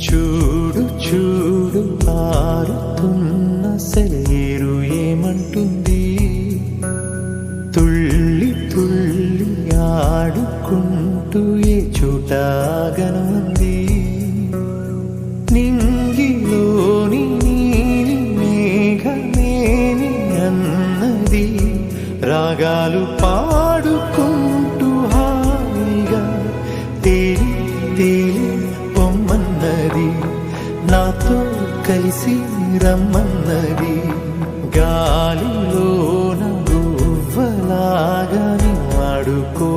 చూడు చూడు పారుతున్న సెలయేరు ఏమంటుంది, తుళ్ళి తుళ్ళి ఆడుకుంటూ ఏ చోట గనుంది. నింగిలోని నీలి మేఘమేమి అన్నది, రాగాలు పాడుకుంటూ హాయిగా తేలి తేలి పొమ్మన్నది, నాతో కలిసి రమ్మన్నది. గాలిలోన గువ్వలాగా ఆడుకో